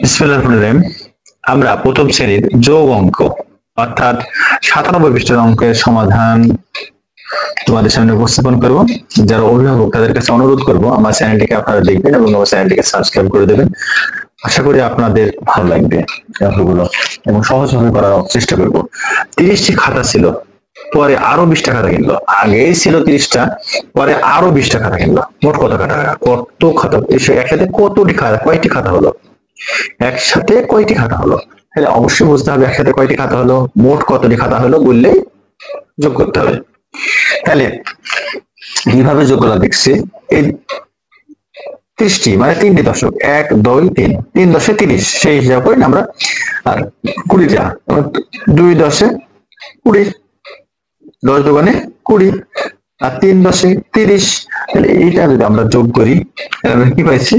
বিসমিল্লাহির রহমানির রহিম। আমরা প্রথম শ্রেণীর যোগ অঙ্ক অর্থাৎ 97 পৃষ্ঠার অঙ্কের সমাধান তোমাদের সামনে উপস্থাপন করব। যারা অভিভাবক তাদের কাছে অনুরোধ করব আমার চ্যানেলটিকে আপনারা দেখবেন এবং আমার চ্যানেলটিকে সাবস্ক্রাইব করে দেবেন। আশা করি আপনাদের ভালো লাগবে অঙ্কগুলো এবং সহজভাবে করার চেষ্টা করব। 30টি খাতা ছিল, পরে আরো 20টা খাতা কিনলো। আগেই ছিল 30টা, পরে আরো 20টা খাতা কিনলো। মোট কত খাতা? কত খাতা? একসাথে কতটি খাতা, কয়টি খাতা হলো? একসাথে কয়টি খাতা হলো? তাহলে অবশ্যই বুঝতে হবে একসাথে কয়টি খাতা হলো, মোট কতটি খাতা হলো বললেই যোগ করতে হবে। তাহলে কিভাবে যোগগুলো দেখছি, এই 30টি মানে 3টি দশক, 1 2 3, 3 10 30, সেই হিসাব করি আমরা। আর 20টা, 2 10 20, 10 দোকানে 20, আর 3 10 30। তাহলে এইটা যদি আমরা যোগ করি আমরা কি পাইছি?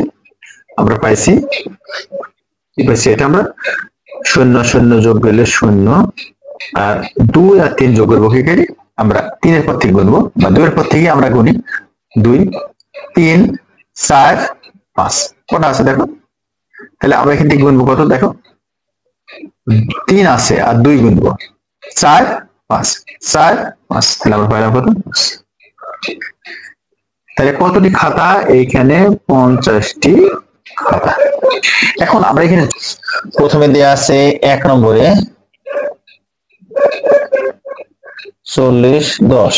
আমরা পাইছি কি পাইছি? এটা আমরা শূন্য শূন্য যোগ করলে শূন্য, আর 2 আর 3 যোগ করবো কি করি? আমরা 3 এর পর থেকে গুনবো বা 2 এর পর থেকে আমরা গুনি। 2 3 4 5, কটা আছে দেখো? তাহলে আমরা এখান থেকে গুনবো কত? দেখো 3 আছে আর 2 গুনবো 4 5, 4 5, তাহলে আমরা পাইলাম কত? তাহলে কতটি খাতা? এইখানে 50টি খাতা। এখন আমরা এখানে প্রথমে দেয়া আছে 1 নম্বরে 40 10।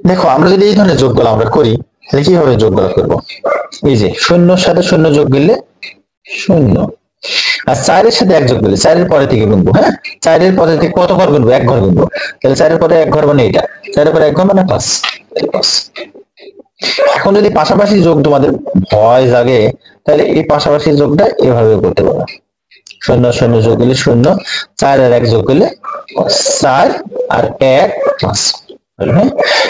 দেখো আমরা যদি এই ধরনের যোগগুলো আমরা করি তাহলে কিভাবে যোগগুলো করবো? এই যে শূন্যর সাথে শূন্য যোগ করলে শূন্য, আর 4-এর সাথে 1 যোগ করলে 4-এর পরে থেকে গুনবো। হ্যাঁ, 4-এর পরে থেকে কত ঘর গুনবো? 1 ঘর গুনবো। তাহলে 4-এর পরে 1 ঘর মানে এটা, 4-এর পরে 1 ঘর মানে 5। এখন যদি পাশাপাশি যোগ তোমাদের ভয় জাগে তাহলে এই পাশাপাশি যোগটা এভাবে করতে পারো। শূন্য শূন্য যোগ করলে শূন্য, 4 আর 1 যোগ করলে 4 আর 1 5। হ্যাঁ,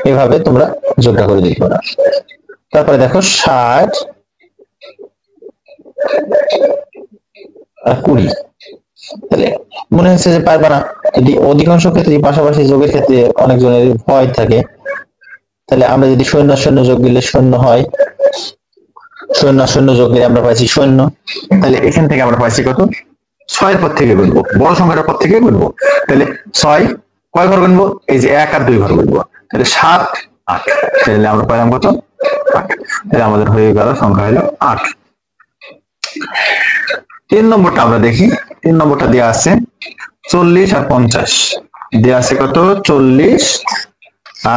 এভাবে তোমরা যোগটা করে দিতে পারো। তারপরে দেখো 60 আর 20। তাহলে মনে হচ্ছে যে পারবা না। যদি অধিকাংশ ক্ষেত্রে পাশাপাশি যোগের ক্ষেত্রে অনেকজনের ভয় থাকে, তাহলে আমরা যদি শূন্য শূন্য যোগ দিলে শূন্য হয়, শূন্য শূন্য যোগ দিলে আমরা পাইছি শূন্য। তাহলে এখান থেকে আমরা পাইছি কত? 6 এর পর থেকে গুনবো, বড় সংখ্যাটার পর থেকে গুনবো। তাহলে 6 কয় ঘর গুনবো? এই যে 1 আর 2 ঘর গুনবো। তাহলে 7 8, তাহলে আমরা পাইলাম কত? 8। তাহলে আমাদের হয়ে গেল সংখ্যা হলো 8। 3 নম্বরটা আমরা দেখি। 3 নম্বরটা দেওয়া আছে 40 আর 50। দেওয়া আছে কত? 40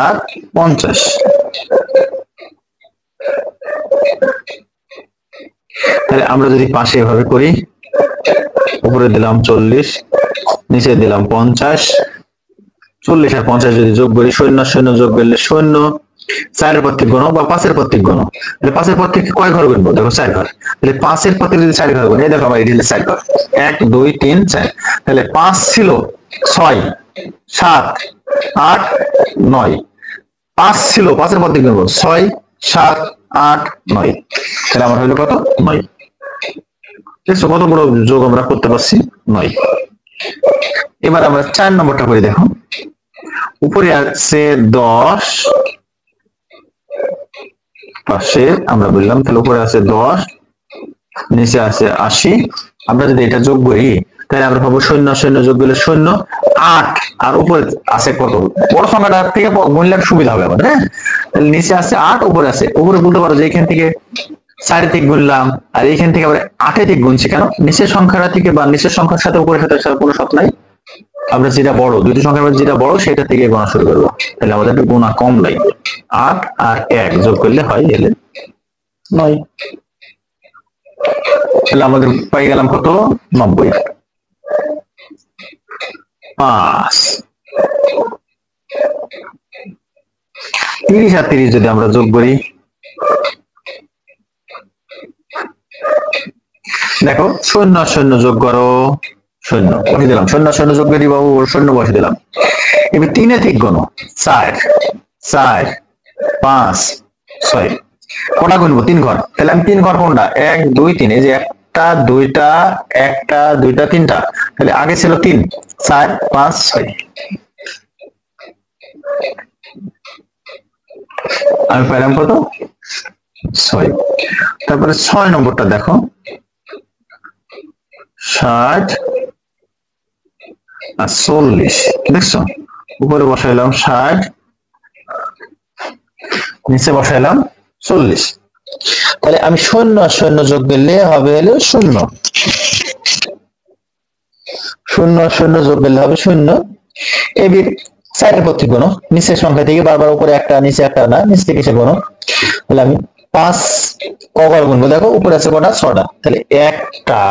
আর 50। তাহলে আমরা যদি পাশে এভাবে করি, উপরে দিলাম 40, নিচে দিলাম 50। 40 আর 50 যদি যোগ করি, শূন্য শূন্য যোগ করলে শূন্য, 4 এর পর থেকে গুণ বা 5 এর পর থেকে গুণ। তাহলে 5 এর পর থেকে কয় ঘর গুনবো? দেখো 4 ঘর। তাহলে 5 এর পর থেকে যদি 4 ঘর গুনি, এই দেখো আমার এটি 4 ঘর, 1 2 3 4। তাহলে 5 ছিল 6 7 8 9, 5 ছিল 5 এর পর থেকে গুনবো 6 7 8 9। তাহলে আমার হলো কত? 9। দেখছো কত বড় যোগ আমরা করতে পারছি? 9। এবার আমরা 4 নম্বরটা করে দেখো। উপরে আছে 10, পাশে আমরা বললাম, তাহলে উপরে আছে 10, নিচে আছে 80। আমরা যদি এটা যোগ করি তাহলে আমরা পাবো শূন্য শূন্য যোগ করলে শূন্য, 8, আর উপরে আছে কত? বড় সংখ্যাটা থেকে গুনলে সুবিধা হবে আমাদের। হ্যাঁ, তাহলে নিচে আছে 8, উপরে আছে, উপরে বলতে পারো যে এখান থেকে 4 থেকে গুনলাম আর এখান থেকে আবার 8 থেকে গুনছি কেন? নিচের সংখ্যাটা থেকে বা নিচের সংখ্যার সাথে উপরের সাথে কোনো সাথ নাই। আমরা যেটা বড়, দুটি সংখ্যার মধ্যে যেটা বড় সেটা থেকে গোনা শুরু করবো। তাহলে আমাদের একটু গোনা কম লাগবে। 8 আর 1 যোগ করলে হয় গেলে 9। তাহলে আমাদের পাই গেলাম কত? 90। 5 30 আর 30 যদি আমরা যোগ করি, দেখো শূন্য শূন্য যোগ করো শূন্য বসে দিলাম, শূন্য শূন্য যোগ করি বাবু শূন্য বসে দিলাম। এবার 3 এ থেকে গোনো 4 4 5 6, কটা গুনবো? 3 ঘর। তাহলে আমি 3 ঘর কোনটা? 1 2 3, এই যে একটা দুইটা একটা দুইটা তিনটা। তাহলে আগে ছিল 3 4 5 6। আমি পাইলাম কত? ছয়। তারপরে 6 নম্বরটা দেখো, 60 আর 40, দেখছো? উপরে বসাইলাম 60, নিচে বসাইলাম 40। তাহলে আমি শূন্য আর শূন্য যোগ করলে হবে হলো শূন্য, শূন্য আর শূন্য যোগ করলে হবে শূন্য। এবির চারের প্রতি গুণ, নিচের সংখ্যা থেকে বারবার উপরে একটা নিচে একটা না, নিচ থেকে সে গুণ। তাহলে আমি 5 কবার গুনবো, দেখো উপরে আছে কটা, 6টা। তাহলে 1টা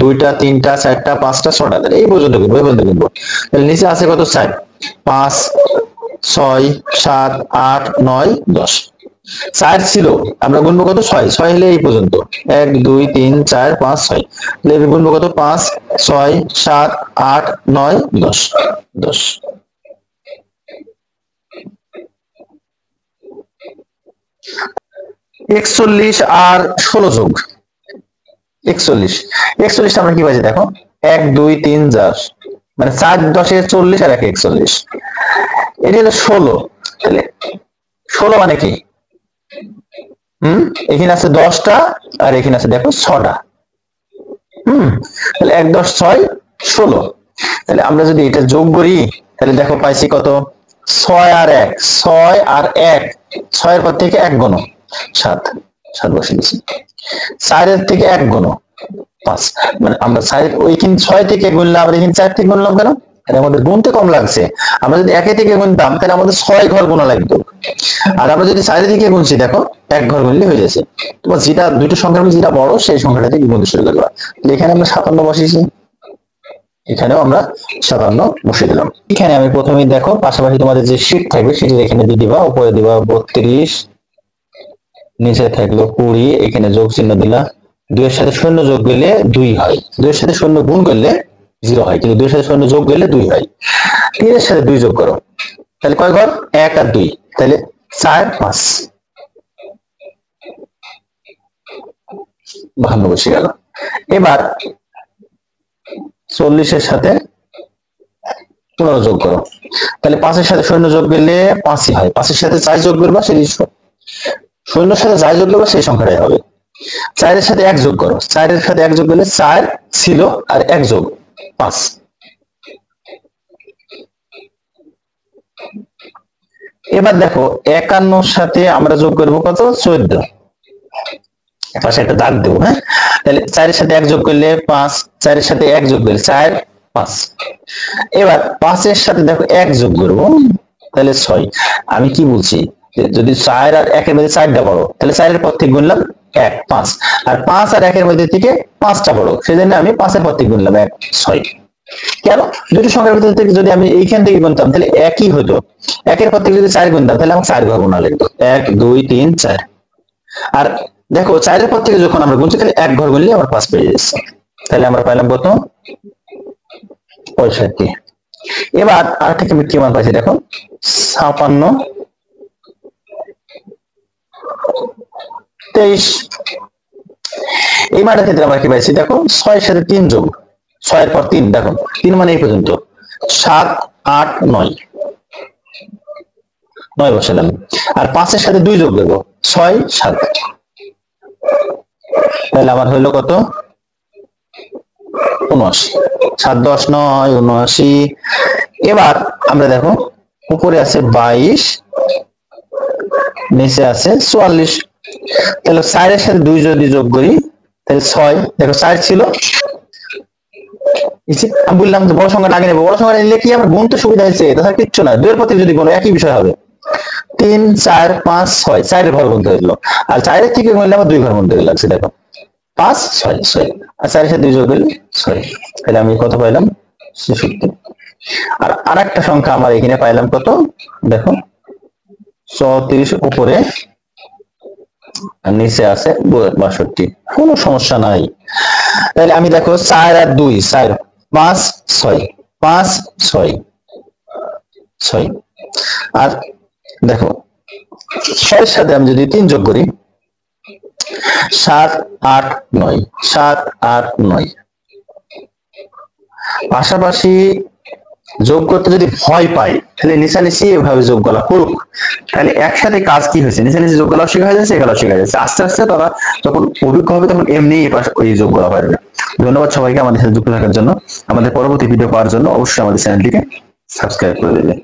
2টা 3টা 4টা 5টা 6টা, তাহলে এই পর্যন্ত গুনবো, এই পর্যন্ত গুনবো। তাহলে নিচে আছে কত, 4, 5 6 7 8 9 10। 4 ছিল, আমরা গুনবো কত, 6, 6 হলে এই পর্যন্ত, 1 2 3 4 5 6। তাহলে এবার গুনবো কত, 5 6 7 8 9 10, 10। 41 আর 16 যোগ 41, 41 আমরা কি পাইছি দেখো, 1 2 3 4, মানে 4 10 40 আর 1 41, এটা হলো 16। তাহলে 16 মানে কি, এখানে আছে 10টা আর এখানে আছে দেখো 6টা। তাহলে 1 10 6 16। তাহলে আমরা যদি এটা যোগ করি, তাহলে দেখো পাইছি কত, 6 আর 1, 6 আর 1, 6 এর পর থেকে 1 গুণ 7, 7 বসে দিচ্ছি। 4 এর থেকে 1 গুণ 5, মানে আমরা 4 ওইখানে 6 থেকে গুনলাম আর এখানে 4 থেকে গুনলাম কেন, আমাদের গুনতে কম লাগছে। আমরা যদি 1 থেকে গুনতাম তাহলে আমাদের 6 ঘর গুণা লাগতো, আর আমরা যদি 4 থেকে গুনছি দেখো 1 ঘর গুনলে হয়ে যাচ্ছে। তোমার যেটা দুটো সংখ্যার মধ্যে যেটা বড় সেই সংখ্যাটা থেকে গুনতে শুরু করবা। এখানে আমরা 57 বসিয়েছি, এখানেও আমরা 57 বসিয়ে দিলাম। এখানে আমি প্রথমেই দেখো পাশাপাশি তোমাদের যে শীট থাকবে সেটি এখানে দিয়ে দিবা, উপরে দিবা 32, নিচে থাকলো 20, এখানে যোগ চিহ্ন দিলা। 2 এর সাথে শূন্য যোগ করলে 2 হয়, 2 এর সাথে শূন্য গুণ করলে 0 হয়, কিন্তু 2 এর সাথে শূন্য যোগ করলে 2 হয়। 3 এর সাথে 2 যোগ করো, তাহলে কয় ঘর, 1 আর 2, তাহলে 4 5, 52 বসে গেল। এবার 40 এর সাথে 15 যোগ করো, তাহলে 5 এর সাথে শূন্য যোগ করলে 5ই হয়, 5 এর সাথে 4 যোগ করবা সেই শূন্যের সাথে যাই যোগ করবা সেই সংখ্যাটাই হবে। 4 এর সাথে 1 যোগ করো, 4 এর সাথে 1 যোগ করলে 4 ছিল আর 1 যোগ 5। এবার দেখো 51 সাথে আমরা যোগ করব কত, 14, পাশে একটা দাগ দেবো, হ্যাঁ। তাহলে 4 এর সাথে 1 যোগ করলে 5, 4 এর সাথে 1 যোগ করলে 4 5। এবার 5 এর সাথে দেখো 1 যোগ করব, তাহলে 6। আমি কি বলছি, যদি 4 আর 1 এর মধ্যে 4টা বড়, তাহলে 4 এর পর থেকে গুনলাম 1 5, আর 5 আর 1 এর মধ্যে থেকে 5টা বড়, সেজন্য আমি 5 এর পর থেকে গুনলাম 1 6। কেন, দুটো সংখ্যার ভিতর থেকে যদি আমি এইখান থেকে গুনতাম তাহলে একই হতো, 1 এর পর থেকে যদি 4 গুনতাম তাহলে আমার 4 ঘর গোনা লাগতো, 1 2 3 4। আর দেখো 4 এর পর থেকে যখন আমরা গুনছি তাহলে 1 ঘর গুনলে আমার 5 পেয়ে যাচ্ছে, তাহলে আমরা পাইলাম কত, 65। এবার আরেকটা কি মান পাইছি দেখো, 56 23। এই মানের ক্ষেত্রে আমরা কি পাইছি দেখো, 6 এর সাথে 3 যোগ, 6 এর পর 3, দেখো 3 মানে এই পর্যন্ত, 7 8 9, 9 বসালাম। আর 5 এর সাথে 2 যোগ করবো, 6 7, তাহলে আমার হইলো কত, 79। 7 10 9 79। এবার আমরা দেখো উপরে আছে 22, নিচে আছে 44। তাহলে 4 এর সাথে 2 যদি যোগ করি তাহলে 6, দেখো 4 ছিল, আমি বললাম যে বড় সংখ্যাটা আগে নেবো, বড় সংখ্যাটা নিলে কি আমার গুনতে সুবিধা হয়েছে, তাছাড়া কিচ্ছু না, 2 এর প্রতি যদি গুণ একই বিষয় হবে। 3 4 5 6, 4 এর ঘর গুনতে হইলো, আর 4 এর থেকে গুনলে আমার 2 ঘর গুনতে লাগছে, দেখো 5 6 6, আর 4 এর সাথে 2 যোগ করলে 6, তাহলে আমি কত পাইলাম, 66। আর আরেকটা সংখ্যা আমার এখানে পাইলাম কত, দেখো 34 উপরে আর নিচে আছে 62, কোনো সমস্যা নাই। তাহলে আমি দেখো 4 আর 2 4 5 6, 5 6 6, আর দেখো 6 এর সাথে আমি যদি 3 যোগ করি, 7 8 9, 7 8 9। পাশাপাশি যোগ করতে যদি ভয় পায় তাহলে নিশানিশি এভাবে যোগ গলা করুক, তাহলে একসাথে কাজ কি হয়েছে, নিশানিশি যোগ গলা শেখা হয়ে যাচ্ছে, এগুলো শেখা যাচ্ছে, আস্তে আস্তে তারা যখন অভিজ্ঞ হবে তখন এমনি ওই যোগ গলা পারবে। ধন্যবাদ সবাইকে আমাদের সাথে যুক্ত থাকার জন্য। আমাদের পরবর্তী ভিডিও পাওয়ার জন্য অবশ্যই আমাদের চ্যানেলটিকে সাবস্ক্রাইব করে দেবে।